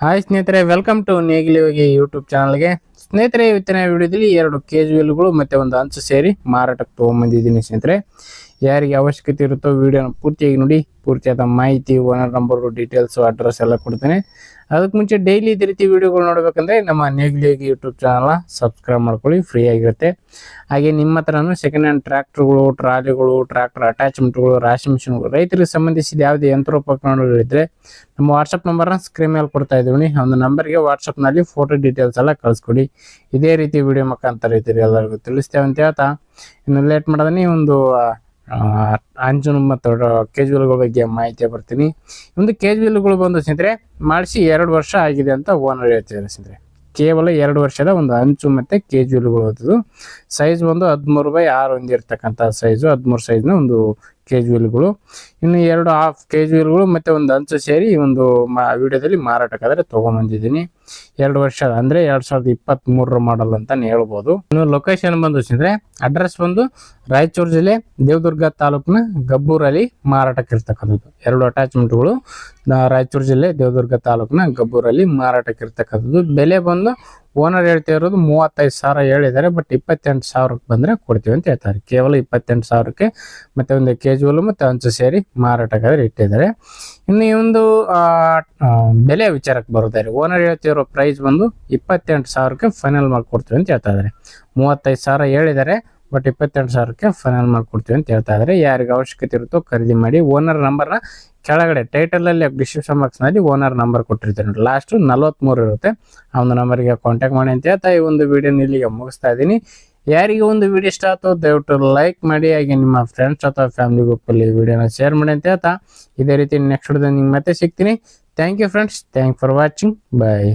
Hi ಸ್ನೇಹಿತರೆ, welcome to ನೇಗಿಲಿ ಹೋಗಿ YouTube ಚಾನಲ್ಗೆ. ಸ್ನೇಹಿತರೆ, ಇವತ್ತಿನ ವಿಡಿಯೋದಲ್ಲಿ 2 KGVLಗಳು ಮತ್ತೆ ಒಂದು ಹಂಚು ಸೇರಿ ಮಾರಾಟಕ್ಕೆ ತೊಗೊಂಬಂದಿದ್ದೀನಿ. ಸ್ನೇಹಿತರೆ, ಯಾರಿಗೆ ಅವಶ್ಯಕತೆ ಇರುತ್ತೋ ವಿಡಿಯೋನ ಪೂರ್ತಿಯಾಗಿ ನೋಡಿ. ಪೂರ್ತಿಯಾದ ಮಾಹಿತಿ, ಓನರ್ ನಂಬರು, ಡೀಟೇಲ್ಸು, ಅಡ್ರೆಸ್ ಎಲ್ಲ ಕೊಡ್ತೇನೆ. ಅದಕ್ಕೆ ಮುಂಚೆ ಡೈಲಿ ಇದೇ ರೀತಿ ವಿಡಿಯೋಗಳು ನೋಡಬೇಕಂದ್ರೆ ನಮ್ಮ ನೇಗಿಲಿ ಹೋಗಿ ಯೂಟ್ಯೂಬ್ ಚಾನಲ್ನ ಸಬ್ಸ್ಕ್ರೈಬ್ ಮಾಡ್ಕೊಳ್ಳಿ, ಫ್ರೀ ಆಗಿರುತ್ತೆ. ಹಾಗೆ ನಿಮ್ಮ ಹತ್ರನೂ ಸೆಕೆಂಡ್ ಹ್ಯಾಂಡ್ ಟ್ರ್ಯಾಕ್ಟರ್ಗಳು, ಟ್ರಾಲಿಗಳು, ಟ್ರ್ಯಾಕ್ಟರ್ ಅಟ್ಯಾಚ್ಮೆಂಟ್ಗಳು, ರಾಶಿ ಮಿಷಿನ್ಗಳು, ರೈತರಿಗೆ ಸಂಬಂಧಿಸಿದ ಯಾವುದೇ ಯಂತ್ರೋಪಕರಣಗಳಿದ್ರೆ ನಮ್ಮ ವಾಟ್ಸಪ್ ನಂಬರ್ನ ಸ್ಕ್ರೀನ್ ಮೇಲೆ ಕೊಡ್ತಾ ಇದ್ದೀವಿ. ಒಂದು ನಂಬರ್ಗೆ ವಾಟ್ಸಪ್ನಲ್ಲಿ ಫೋಟೋ ಡೀಟೇಲ್ಸ್ ಎಲ್ಲ ಕಳಿಸ್ಕೊಡಿ. ಇದೇ ರೀತಿ ವಿಡಿಯೋ ಮುಖಾಂತರ ರೈತರಿಗೆ ಎಲ್ಲರಿಗೂ ತಿಳಿಸ್ತೇವೆ ಅಂತ ಹೇಳ್ತಾ, ಇನ್ನು ಲೇಟ್ ಮಾಡೋದನ್ನೇ ಒಂದು ಅಂಜನು ಮತ್ತು KGVLಗಳ ಬಗ್ಗೆ ಮಾಹಿತಿ ಬರ್ತೀನಿ. ಒಂದು KGVLಗಳು ಬಂದು ಸ್ನೇಹಿತರೆ ಮಾಡಿಸಿ 2 ವರ್ಷ ಆಗಿದೆ ಅಂತ ಓನರ್ ಹೇಳ್ತಿದ್ದಾರೆ. ಸ್ನೇಹಿತರೆ, ಕೇವಲ 2 ವರ್ಷದ ಒಂದು ಅಂಚು ಮತ್ತು KGVLಗಳು ಅದು ಸೈಜ್ ಬಂದು 13/6 ಹೊಂದಿರತಕ್ಕಂಥ ಸೈಜು, 13 ಸೈಜ್ನ ಒಂದು KGVLಗಳು. ಇನ್ನು 2 ಹಾಫ್ KGVLಗಳು ಮತ್ತು ಒಂದು ಅಂಚು ಸೇರಿ ಒಂದು ವಿಡಿಯೋದಲ್ಲಿ ಮಾರಾಟಕ್ಕಾದರೆ ತೊಗೊಂಬಂದಿದ್ದೀನಿ. 2 ವರ್ಷ ಅಂದರೆ 2023 ಮಾಡಲ್ ಅಂತಾನೆ ಹೇಳ್ಬೋದು. ಇನ್ನು ಲೊಕೇಶನ್ ಬಂದು ಸ್ನೇಹಿತರೆ, ಅಡ್ರೆಸ್ ಬಂದು ರಾಯಚೂರು ಜಿಲ್ಲೆ ದೇವದುರ್ಗ ತಾಲೂಕಿನ ಗಬ್ಬೂರಲ್ಲಿ ಮಾರಾಟಕ್ಕೆ ಇರ್ತಕ್ಕಂಥದ್ದು. 2 ಅಟ್ಯಾಚ್ಮೆಂಟ್ಗಳು ರಾಯಚೂರು ಜಿಲ್ಲೆ ದೇವದುರ್ಗ ತಾಲೂಕಿನ ಗಬ್ಬೂರಲ್ಲಿ ಮಾರಾಟಕ್ಕೆ ಇರ್ತಕ್ಕಂಥದ್ದು. ಬೆಲೆ ಬಂದು ಓನರ್ ಹೇಳ್ತಾ ಇರೋದು 35,000 ಹೇಳಿದ್ದಾರೆ, ಬಟ್ 28,000ಕ್ಕೆ ಬಂದರೆ ಕೊಡ್ತೀವಿ ಅಂತ ಹೇಳ್ತಾರೆ. ಕೇವಲ 28,000ಕ್ಕೆ ಮತ್ತೆ ಒಂದು KGVL ಮತ್ತು ಅಂಚು ಸೇರಿ ಮಾರಾಟಕ್ಕಾದ್ರೆ ಇಟ್ಟಿದ್ದಾರೆ. ಇನ್ನು ಈ ಒಂದು ಬೆಲೆ ವಿಚಾರಕ್ಕೆ ಬರೋದಾರೆ, ಓನರ್ ಹೇಳ್ತಿರೋ ಪ್ರೈಸ್ ಬಂದು 28,000ಕ್ಕೆ ಫೈನಲ್ ಮಾಡಿಕೊಡ್ತೀವಿ ಅಂತ ಹೇಳ್ತಾ ಇದ್ದಾರೆ. 35,000 ಹೇಳಿದ್ದಾರೆ, ಬಟ್ 28,000ಕ್ಕೆ ಫೈನಲ್ ಮಾಡಿಕೊಡ್ತೀವಿ ಅಂತ ಹೇಳ್ತಾ ಇದ್ದಾರೆ. ಯಾರಿಗೆ ಅವಶ್ಯಕತೆ ಇರುತ್ತೋ ಖರೀದಿ ಮಾಡಿ. ಓನರ್ ನಂಬರ್ನ ಕೆಳಗಡೆ ಟೈಟಲಲ್ಲಿ ಡಿಸ್ಕ್ರಿಪ್ಷನ್ ಬಾಕ್ಸ್ನಲ್ಲಿ ಓನರ್ ನಂಬರ್ ಕೊಟ್ಟಿರ್ತಾರೆ, ಲಾಸ್ಟ್ 43 ಇರುತ್ತೆ. ಆ ಒಂದು ನಂಬರ್ಗೆ ಕಾಂಟ್ಯಾಕ್ಟ್ ಮಾಡಿ ಅಂತ ಹೇಳ್ತಾ ಈ ಒಂದು ವಿಡಿಯೋನ ಇಲ್ಲಿಗೆ ಮುಗಿಸ್ತಾ ಇದ್ದೀನಿ. ಯಾರಿಗೆ ಒಂದು ವಿಡಿಯೋ ಇಷ್ಟ ಆಯ್ತೋ ದಯವಿಟ್ಟು ಲೈಕ್ ಮಾಡಿ, ಹಾಗೆ ನಿಮ್ಮ ಫ್ರೆಂಡ್ಸ್ ಅಥವಾ ಫ್ಯಾಮಿಲಿ ಗ್ರೂಪಲ್ಲಿ ವಿಡಿಯೋನ ಶೇರ್ ಮಾಡಿ ಅಂತ ಹೇಳ್ತಾ, ಇದೇ ರೀತಿ ನೆಕ್ಸ್ಟ್ ವಿಡಿಯೋದಲ್ಲಿ ನಿಮ್ಗೆ ಮತ್ತೆ ಸಿಗ್ತೀನಿ. Thank you friends, thank for watching, bye.